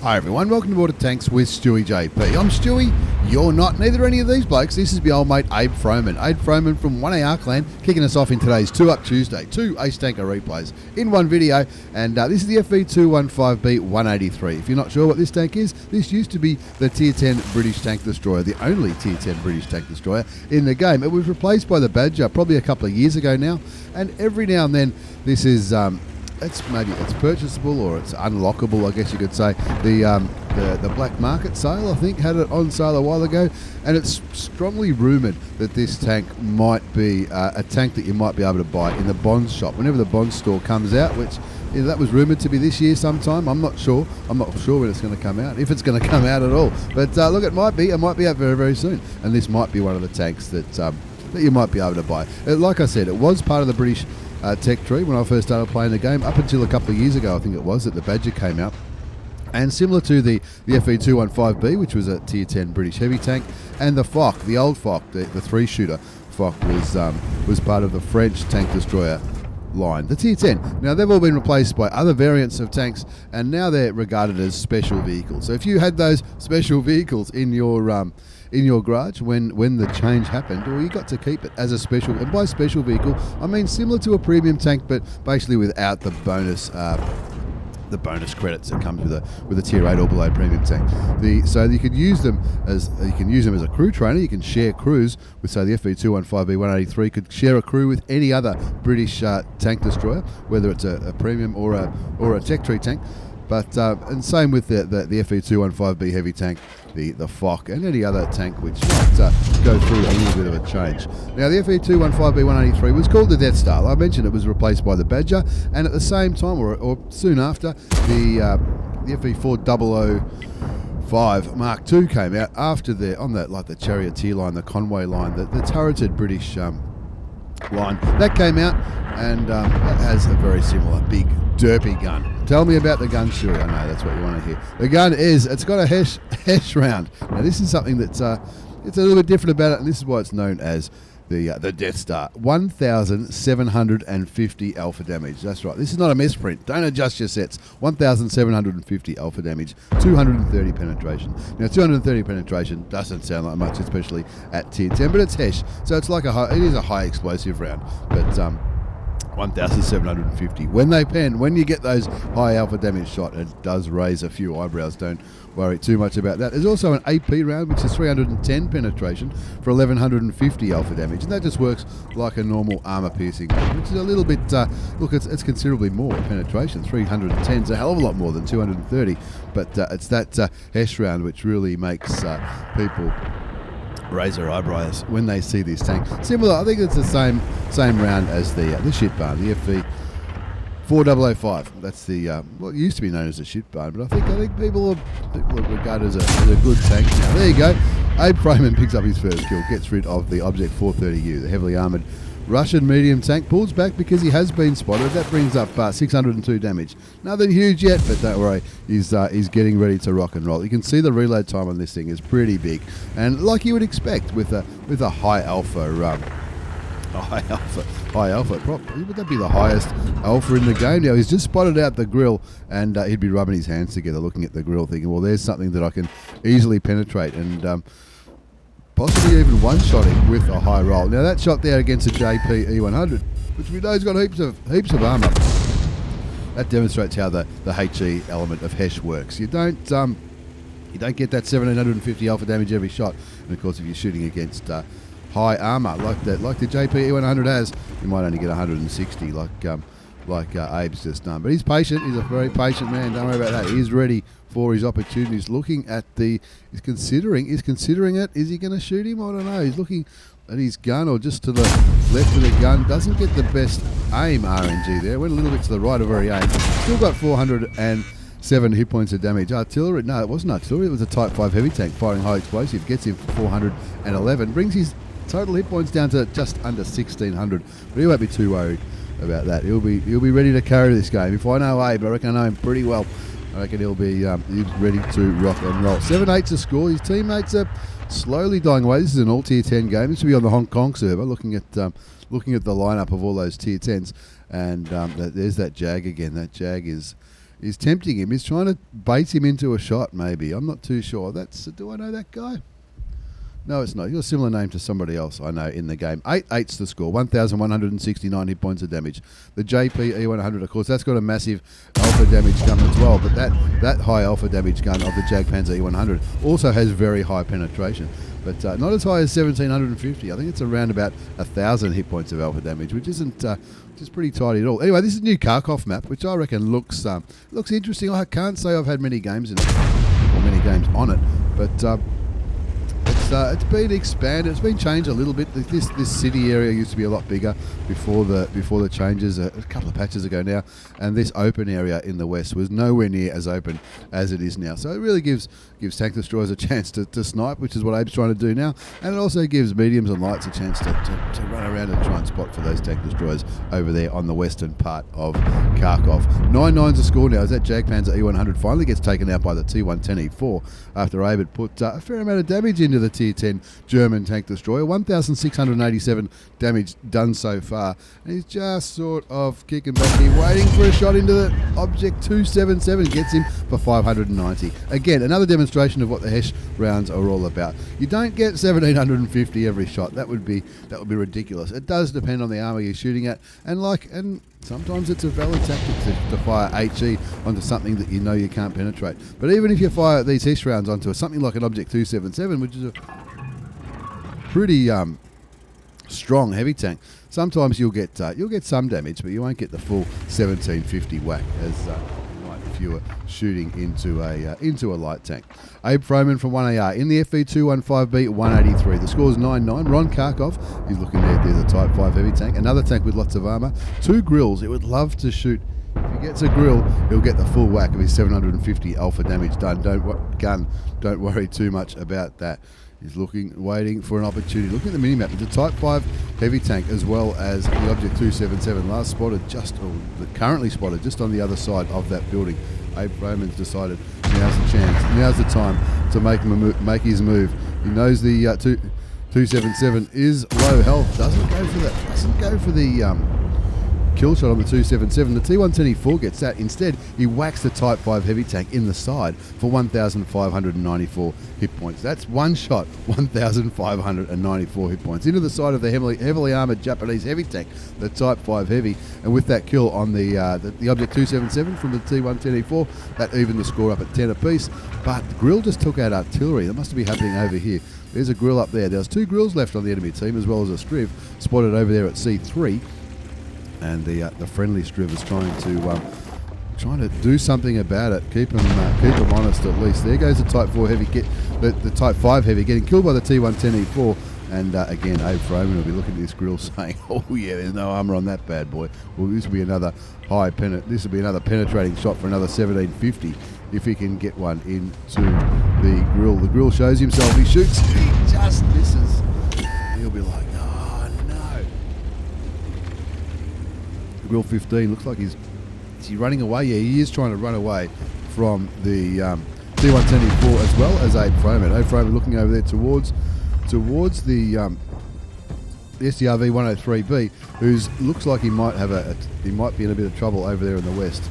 Hi everyone, welcome to Board of Tanks with StewiejP. I'm Stewie, you're not, neither are any of these blokes. This is my old mate Abe Froman. Abe Froman from 1AR Clan, kicking us off in today's 2 Up Tuesday. 2 Ace Tanker replays in one video, and this is the FV215b 183. If you're not sure what this tank is, this used to be the Tier 10 British Tank Destroyer, the only Tier 10 British Tank Destroyer in the game. It was replaced by the Badger probably a couple of years ago now, and every now and then this is... it's purchasable or it's unlockable, I guess you could say. The black market sale, I think, had it on sale a while ago, and it's strongly rumoured that this tank might be a tank that you might be able to buy in the Bonds shop whenever the Bonds store comes out, which that was rumoured to be this year sometime. I'm not sure when it's going to come out, if it's going to come out at all. But look, it might be out very, very soon, and this might be one of the tanks that you might be able to buy. Like I said, it was part of the British tech tree when I first started playing the game, up until a couple of years ago, I think it was, that the Badger came out. And similar to the FV215b, which was a Tier 10 British heavy tank, and the FOC, the old FOC, the 3-shooter FOC, was part of the French tank destroyer line, the Tier 10. Now, they've all been replaced by other variants of tanks, and now they're regarded as special vehicles. So if you had those special vehicles in your garage when the change happened, or you got to keep it as a special, and by special vehicle I mean similar to a premium tank, but basically without the bonus credits that comes with a Tier 8 or below premium tank. So you could use them as a crew trainer. You can share crews with, say, the FV215b 183 could share a crew with any other British tank destroyer, whether it's a premium or a tech tree tank. But and same with the FV215b heavy tank, the FOC, and any other tank which might go through a little bit of a change. Now, the FV215b 183 was called the Death Star. I mentioned it was replaced by the Badger, and at the same time, or soon after, the FV4005 Mark II came out after the Charioteer line, the Conway line, the turreted British line that came out, and that has a very similar big derpy gun. Tell me about the gun, Stewie. I know that's what you want to hear. The gun it's got a Hesh round. Now, this is something that's it's a little bit different about it, and this is why it's known as the Death Star. 1,750 alpha damage. That's right. This is not a misprint. Don't adjust your sets. 1,750 alpha damage. 230 penetration. Now, 230 penetration doesn't sound like much, especially at Tier 10, but it's Hesh, so it's like it is a high explosive round. But 1,750. When you get those high alpha damage shot, it does raise a few eyebrows. Don't worry too much about that. There's also an AP round, which is 310 penetration for 1,150 alpha damage, and that just works like a normal armor piercing, which is a little bit, look, it's considerably more penetration. 310 is a hell of a lot more than 230, but it's that Hesh round which really makes people raise their eyebrows when they see this tank. Similar, I think it's the same round as the shit barn, the FV4005. That's the what used to be known as the shit barn, but I think people regard it as a good tank now. There you go. Abe Froman picks up his first kill, gets rid of the Object 430U, the heavily armoured Russian medium tank, pulls back because he has been spotted. That brings up 602 damage. Nothing huge yet, but don't worry, he's getting ready to rock and roll. You can see the reload time on this thing is pretty big, and like you would expect with a high alpha, would that be the highest alpha in the game? Now, he's just spotted out the grill, and he'd be rubbing his hands together looking at the grill thinking, well, there's something that I can easily penetrate, and possibly even one-shotting with a high roll. Now, that shot there against a JP E100, which we know has got heaps of armour. That demonstrates how the HE element of Hesh works. You don't get that 1,750 alpha damage every shot, and of course, if you're shooting against high armour like the JP E100 has, you might only get 160 like Abe's just done. But he's patient. He's a very patient man. Don't worry about that. He's ready for his opportunities. Looking at he's considering it. Is he going to shoot him? I don't know. He's looking at his gun, or just to the left of the gun. Doesn't get the best aim RNG there. Went a little bit to the right of where he aimed. Still got 407 hit points of damage. Artillery? No, it wasn't artillery. It was a Type 5 heavy tank firing high explosive. Gets him for 411. Brings his total hit points down to just under 1,600. But he won't be too worried about that. He'll be ready to carry this game. If I know Abe, I reckon I know him pretty well. I reckon he'll be he's ready to rock and roll. 7-8's a score. His teammates are slowly dying away. This is an all Tier 10 game. This will be on the Hong Kong server. Looking at the lineup of all those Tier 10s, and there's that Jag again. That Jag is is tempting him. He's trying to bait him into a shot, maybe. I'm not too sure. Do I know that guy? No, it's not. You've got a similar name to somebody else I know in the game. 8-8's the score. 1,169 hit points of damage. The JP E100, of course, that's got a massive alpha damage gun as well, but that high alpha damage gun of the Jagdpanzer E100 also has very high penetration, but not as high as 1,750. I think it's around about 1,000 hit points of alpha damage, which is pretty tidy at all. Anyway, this is a new Kharkov map, which I reckon looks interesting. I can't say I've had many games in it, or many games on it, but it's been expanded. It's been changed a little bit. This city area used to be a lot bigger before the changes a couple of patches ago now, and this open area in the west was nowhere near as open as it is now. So it really gives tank destroyers a chance to snipe, which is what Abe's trying to do now, and it also gives mediums and lights a chance to run around and try and spot for those tank destroyers over there on the western part of Kharkov. 9-9's the score now as that Jagdpanzer E100 finally gets taken out by the T110E4 after Abe had put a fair amount of damage into the Tier 10 German tank destroyer. 1,687 damage done so far, and he's just sort of kicking back here, waiting for a shot into the Object 277. Gets him for 590. Again, another demonstration of what the Hesh rounds are all about. You don't get 1,750 every shot. That would be ridiculous. It does depend on the armor you're shooting at, and sometimes it's a valid tactic to fire HE onto something that you know you can't penetrate. But even if you fire these Hesh rounds onto something like an Object 277, which is a pretty strong heavy tank, sometimes you'll get some damage, but you won't get the full 1,750 whack as you might if you were shooting into a light tank. Abe Froman from 1AR in the FV215b 183. The score's 9-9. Ron Kharkov, he's looking there. There's a Type 5 heavy tank, another tank with lots of armor, 2 grills. It would love to shoot. If he gets a grill, he'll get the full whack of his 750 alpha damage done. Don't worry too much about that. He's waiting for an opportunity. Looking at the minimap, it's a Type 5 heavy tank as well as the Object 277. Currently spotted just on the other side of that building. Abe Froman's decided now's the chance. Now's the time to make his move. He knows the 277 is low health. Doesn't go for the kill shot on the 277. The T110E4 gets that. Instead, he whacks the Type 5 heavy tank in the side for 1,594 hit points. That's one shot, 1,594 hit points into the side of the heavily armored Japanese heavy tank, the Type 5 heavy. And with that kill on the Object 277 from the T110E4, that evened the score up at 10 apiece. But the grill just took out artillery. That must be happening over here. There's a grill up there. There's 2 grills left on the enemy team, as well as a striv spotted over there at C3. And the friendly striv is trying to do something about it. Keep them honest at least. There goes the Type 4 heavy, the Type 5 heavy getting killed by the T110E4. And again, Abe Froman will be looking at this grill saying, "Oh yeah, there's no armor on that bad boy." Well, this will be another penetrating shot for another 1,750 if he can get one into the grill. The grill shows himself. He shoots. He just misses. He'll be like, "Oh no." Grill 15 looks like is he running away? Yeah, he is trying to run away from the T110E4 as well as Abe Froman. Abe Froman looking over there towards the SDRV 103B, who's looks like he might be in a bit of trouble over there in the west.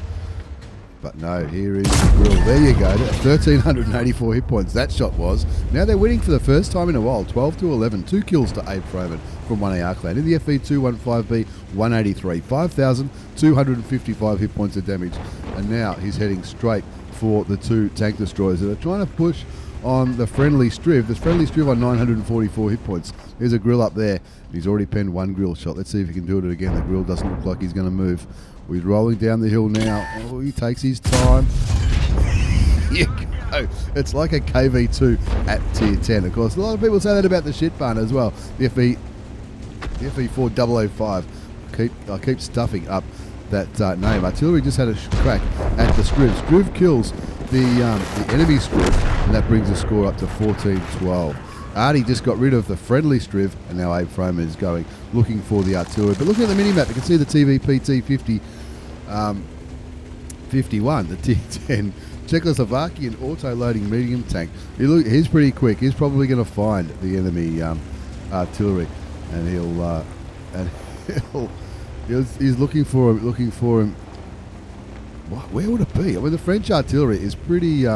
But no, here is the grill. There you go. 1,384 hit points that shot was. Now they're winning for the first time in a while. 12-11. 2 kills to Abe Froman from 1AR clan. In the FV215b 183. 5,255 hit points of damage. And now he's heading straight for the 2 tank destroyers that are trying to push on the friendly striv. The friendly striv on 944 hit points. There's a grill up there. He's already penned 1 grill shot. Let's see if he can do it again. The grill doesn't look like he's going to move. He's rolling down the hill now. Oh, he takes his time. Here you go. It's like a KV2 at tier 10. Of course, a lot of people say that about the shit barn as well. The FV4005. I keep stuffing up that name. Artillery just had a crack at the striv. Striv kills the enemy striv, and that brings the score up to 14-12. Artie just got rid of the friendly striv, and now Abe Froman is looking for the artillery. But looking at the minimap, you can see the TVPT 51, the T10 Czechoslovakian auto-loading medium tank. He's pretty quick. He's probably going to find the enemy artillery, and he's looking for him. Where would it be? I mean, the French artillery is pretty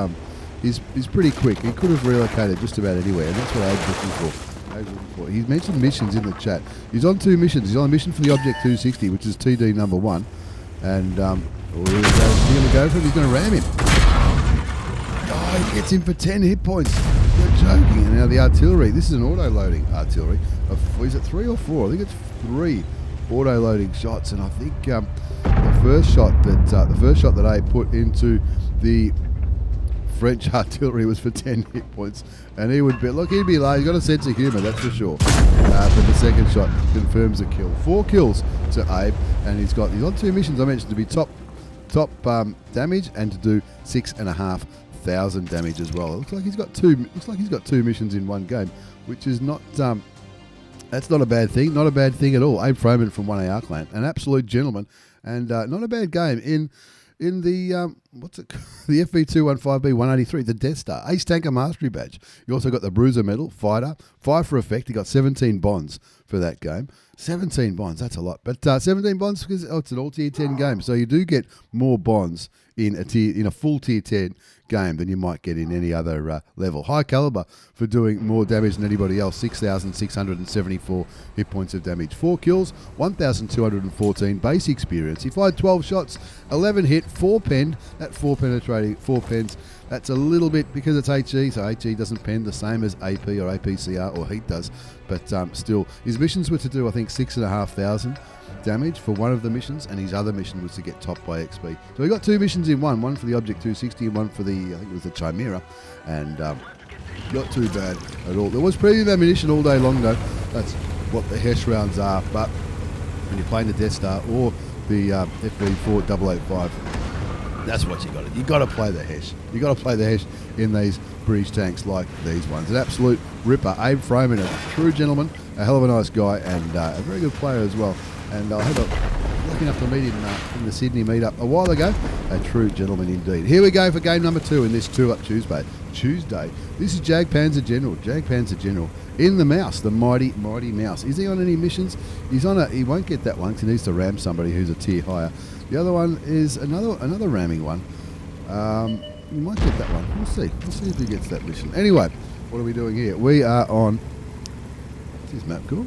is pretty quick. He could have relocated just about anywhere, and that's what Abe's looking for. He mentioned missions in the chat. He's on 2 missions. He's on a mission for the Object 260, which is TD number 1, and he's going to go for it. He's going to ram him. Oh, he gets him for 10 hit points. You're joking. And now the artillery. This is an auto-loading artillery. Is it 3 or 4? I think it's 3 auto-loading shots, and I think the first shot that Abe put into the French artillery was for 10 hit points, and he'd be low. He's got a sense of humour, that's for sure. But the second shot confirms a kill. 4 kills to Abe, and he's on 2 missions I mentioned to be top damage and to do 6,500 damage as well. It looks like he's got 2. Looks like he's got 2 missions in one game, which is not. That's not a bad thing. Not a bad thing at all. Abe Froman from 1AR clan, an absolute gentleman, and not a bad game in the the FV215b 183, the Death Star Ace Tanker Mastery Badge. You also got the Bruiser Medal, Fighter, 5 for effect. He got 17 bonds for that game. 17 bonds, that's a lot, but 17 bonds because it's an all tier 10 game, so you do get more bonds in a full tier 10 game than you might get in any other level. High caliber for doing more damage than anybody else. 6,674 hit points of damage. 4 kills, 1,214 base experience. He fired 12 shots, 11 hit, 4 penned. That 4 penetrating, 4 pens. That's a little bit because it's HE, so HE doesn't pen the same as AP or APCR or Heat does, but still, his missions were to do, I think, 6,500 damage for one of the missions, and his other mission was to get top by XP. So he got 2 missions in one for the Object 260 and one for the, I think it was the Chimera, and not too bad at all. There was plenty of ammunition all day long though. That's what the HESH rounds are, but when you're playing the Death Star or the FV215b, that's what you got to. You got to play the HESH. You got to play the HESH in these British tanks like these ones. An absolute ripper. Abe Froman, a true gentleman, a hell of a nice guy, and a very good player as well. And I was lucky enough to meet him in the Sydney meetup a while ago. A true gentleman indeed. Here we go for game number 2 in this 2 Up Tuesday. This is Jagdpanzer General. Jagdpanzer General in the mouse, the mighty mouse. Is he on any missions? He's on a. He won't get that one because he needs to ram somebody who's a tier higher. The other one is another ramming one. You might get that one. We'll see. We'll see if he gets that mission. Anyway, what are we doing here? We are on. What's his map called?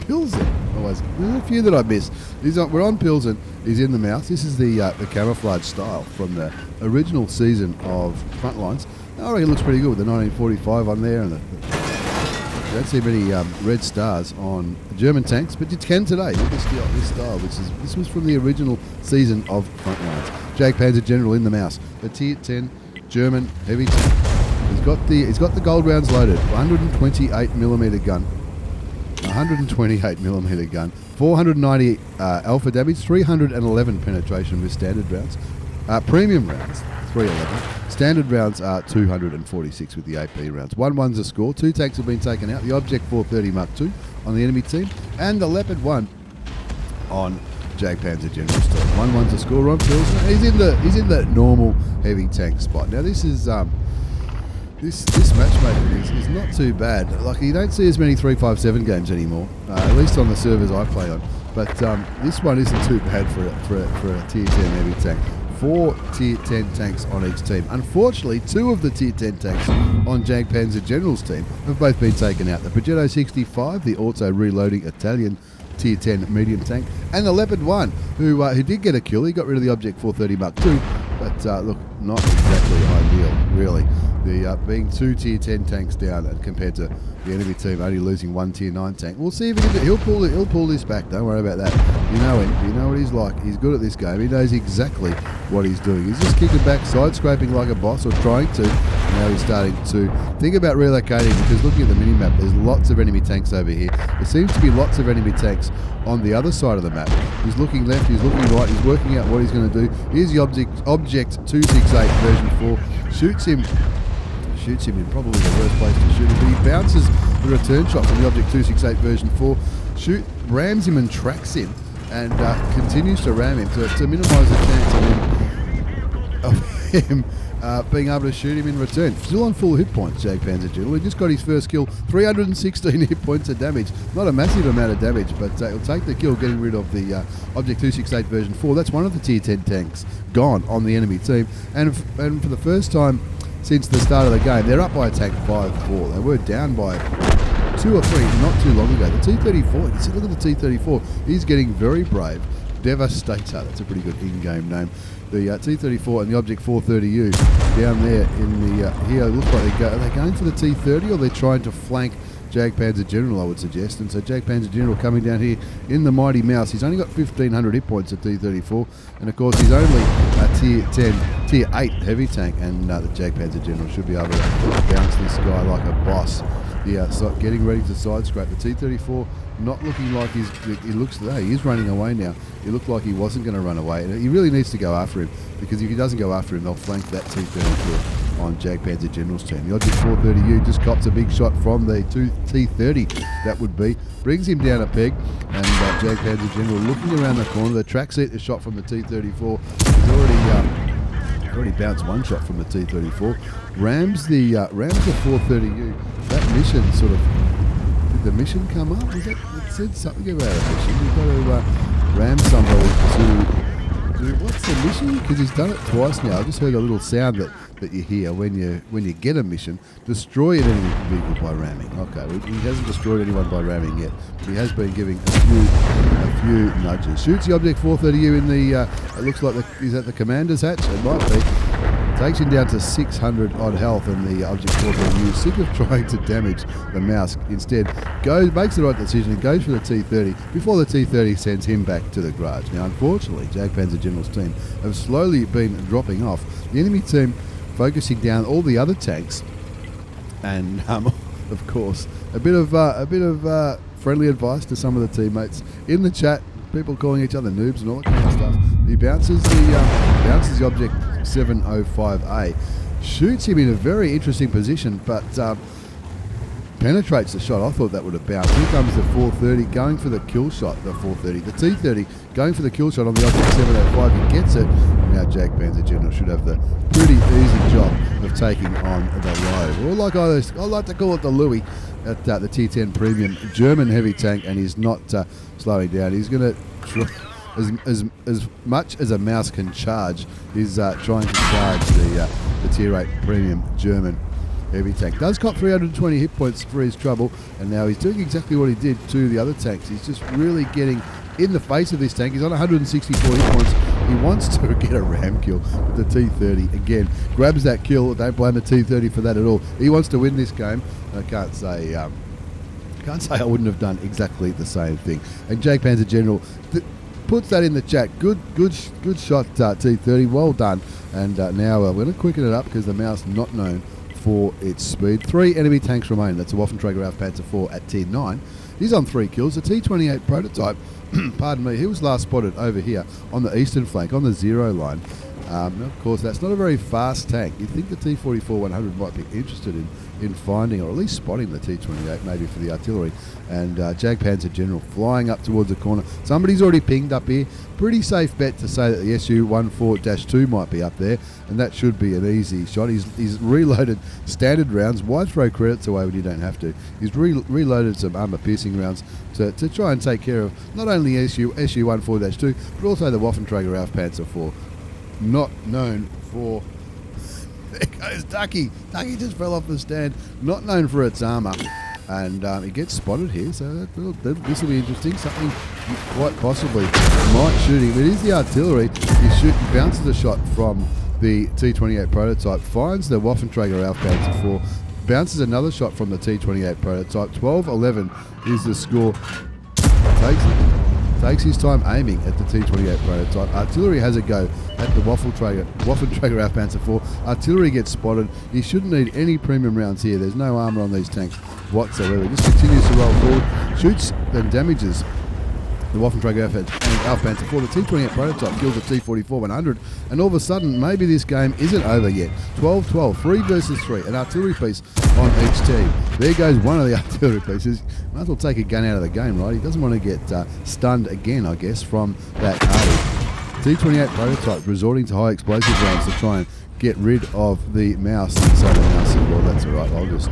Pilsen. Always. There's a few that I missed. We're on Pilsen. He's in the mouse. This is the camouflage style from the original season of Frontlines. I reckon it looks pretty good with the 1945 on there, and you don't see many red stars on German tanks, but you can today with this style. This was from the original season of Frontlines. Jagdpanzer General in the mouse, the tier 10 German heavy tank. He's got the gold rounds loaded. 128mm gun. 128mm gun, 490 alpha damage, 311 penetration with standard rounds. Premium rounds, 311. Standard rounds are 246 with the AP rounds. 1-1's a score. 2 tanks have been taken out. The Object 430 Mark II on the enemy team, and the Leopard 1 on Jagdpanzer General's team. 1-1's a score on Pilsner. He's in the normal heavy tank spot. Now this is This matchmaking is not too bad. Like, you don't see as many 357 games anymore, at least on the servers I play on. But this one isn't too bad for a tier 10 heavy tank. 4 tier 10 tanks on each team. Unfortunately, 2 of the tier 10 tanks on Jagdpanzer General's team have both been taken out. The Progetto 65, the auto reloading Italian tier 10 medium tank, and the Leopard 1, who did get a kill. He got rid of the Object 430 Mark II, but look, not exactly ideal, really. The being 2 tier 10 tanks down and compared to the enemy team only losing 1 tier 9 tank. We'll see if he'll pull this back. Don't worry about that. You know him. You know what he's like. He's good at this game. He knows exactly what he's doing. He's just kicking back, side scraping like a boss, or trying to. Now he's starting to think about relocating, because looking at the mini-map, there's lots of enemy tanks over here. There seems to be lots of enemy tanks on the other side of the map. He's looking left, he's looking right, he's working out what he's going to do. Here's the Object 268 version 4. Shoots him in probably the worst place to shoot him, but he bounces the return shot from the Object 268 version 4, rams him and tracks him, and continues to ram him to minimise the chance of him being able to shoot him in return. Still on full hit points, Jagdpanzer General. He just got his first kill, 316 hit points of damage. Not a massive amount of damage, but he'll take the kill, getting rid of the Object 268 version 4. That's one of the tier 10 tanks gone on the enemy team. And for the first time since the start of the game, they're up by a tank 5-4. They were down by 2 or 3 not too long ago. The T-34, you see, look at the T-34. He's getting very brave. Devastator, that's a pretty good in-game name. The T-34 and the Object 430U down there in the here. It looks like are they going for the T-30, or they're trying to flank Jagdpanzer General, I would suggest. And so Jagdpanzer General coming down here in the Mighty Mouse. He's only got 1,500 hit points at T-34, and of course he's only a tier 8 heavy tank, and the Jagdpanzer General should be able to bounce this guy like a boss. Yeah, so getting ready to side scrape. The T-34 not looking like he looks today. He is running away now. He looked like he wasn't going to run away. And he really needs to go after him, because if he doesn't go after him, they'll flank that T-34 on Jagdpanzer General's team. The Object 430U just cops a big shot from the T-30, that would be. Brings him down a peg, and Jagdpanzer General looking around the corner. The track set is shot from the T-34. He's already bounced one shot from the T-34. Rams the 430U. That mission sort of... Did the mission come up? It said something about a mission. You've got to ram somebody to... What's the mission? Because he's done it twice now. I just heard a little sound that you hear when you get a mission. Destroy an enemy vehicle by ramming. Okay, he hasn't destroyed anyone by ramming yet, but he has been giving a few nudges. Shoots the Object 430U in the... it looks like he's at the commander's hatch. It might be. Takes him down to 600 odd health, and the Object 430U, sick of trying to damage the mouse, instead makes the right decision and goes for the T-30 before the T-30 sends him back to the garage. Now, unfortunately, Jagdpanzer General's team have slowly been dropping off. The enemy team focusing down all the other tanks, and of course, a bit of friendly advice to some of the teammates in the chat. People calling each other noobs and all that kind of stuff. He bounces the Object 705A, shoots him in a very interesting position, but penetrates the shot. I thought that would have bounced. Here comes the 430 going for the kill shot. The 430, the T-30 going for the kill shot on the Object 705. He gets it. Now Jagdpanzer General should have the pretty easy job of taking on the low, or like I like to call it, the Louis at the T10 Premium German heavy tank, and he's not slowing down. He's going to try as much as a mouse can charge. He's trying to charge the Tier 8 Premium German heavy tank. Does cop 320 hit points for his trouble, and now he's doing exactly what he did to the other tanks. He's just really getting in the face of this tank. He's on 164 hit points. He wants to get a ram kill, but the T-30 again grabs that kill. Don't blame the T-30 for that at all. He wants to win this game. I can't say I wouldn't have done exactly the same thing. And Jagdpanzer General puts that in the chat. Good shot, T-30. Well done. And now we're going to quicken it up, because the mouse not known for its speed. 3 enemy tanks remain. That's a Waffenträger Panzer 4 at tier 9. He's on 3 kills. The T-28 prototype, pardon me, he was last spotted over here on the eastern flank, on the 0 line. Of course, that's not a very fast tank. You'd think the T-44-100 might be interested in finding, or at least spotting, the T-28, maybe for the artillery. And Jagdpanzer General flying up towards the corner. Somebody's already pinged up here. Pretty safe bet to say that the Su-14-2 might be up there, and that should be an easy shot. He's reloaded standard rounds. Why throw credits away when you don't have to? He's reloaded some armor-piercing rounds to try and take care of not only Su-14-2, but also the Waffenträger Panzer 4. Not known for... There goes Ducky. Ducky just fell off the stand. Not known for its armour. And he gets spotted here, so this will be interesting. Something quite possibly might shoot him. It is the artillery. He bounces a shot from the T-28 prototype, finds the Waffenträger Panzer 4, bounces another shot from the T-28 prototype. 12-11 is the score. Takes his time aiming at the T-28 prototype. Artillery has a go at the Waffenträger Panzer 4. Artillery gets spotted. He shouldn't need any premium rounds here. There's no armour on these tanks whatsoever. Just continues to roll forward, shoots and damages the Waffenträger Panzer 4. The T-28 prototype kills the T-44-100, and all of a sudden, maybe this game isn't over yet. 12-12, 3 versus 3, an artillery piece on each team. There goes one of the artillery pieces. Might as well take a gun out of the game, right? He doesn't want to get stunned again, I guess, from that arty. T28 prototypes resorting to high explosive rounds to try and get rid of the mouse. And so the mouse said, well, that's all right, I'll just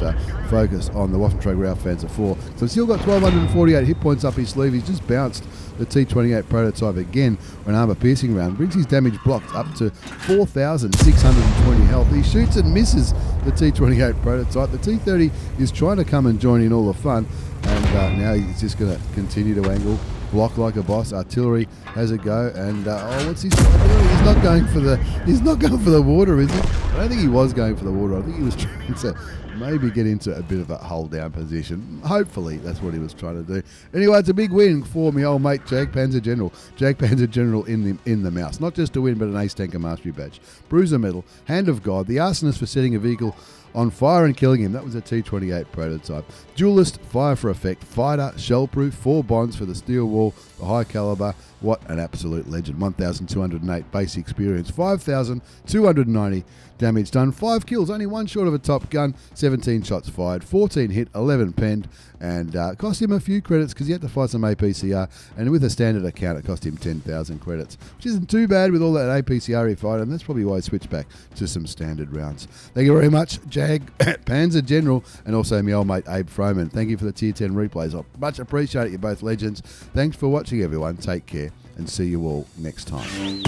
focus on the Waffentrag Raufpanzer 4. So he's still got 1,248 hit points up his sleeve. He's just bounced the T28 prototype again for an armor-piercing round. Brings his damage blocked up to 4,620 health. He shoots and misses the T28 prototype. The T30 is trying to come and join in all the fun, and now he's just going to continue to angle, block like a boss. Artillery has a go, and what's he doing? He's not going for the water, is he? I don't think he was going for the water. I think he was trying to maybe get into a bit of a hold down position. Hopefully that's what he was trying to do. Anyway, it's a big win for my old mate Jagdpanzer General. Jagdpanzer General in the mouse. Not just a win, but an Ace Tanker Mastery Badge. Bruiser Medal, Hand of God, the Arsonist for setting a vehicle on fire and killing him. That was a T28 prototype. Duelist, Fire for Effect, Fighter, Shellproof, 4 bonds for the steel wall, the high caliber. What an absolute legend. 1,208 base experience, 5,290 damage done, 5 kills, only one short of a Top Gun, 17 shots fired, 14 hit, 11 penned, and cost him a few credits because he had to fight some APCR, and with a standard account it cost him 10,000 credits, which isn't too bad with all that APCR he fired, and that's probably why he switched back to some standard rounds. Thank you very much, Jagdpanzer General, and also my old mate Abe Froman. Thank you for the Tier 10 replays. I much appreciate it. You're both legends. Thanks for watching, everyone. Take care, and see you all next time.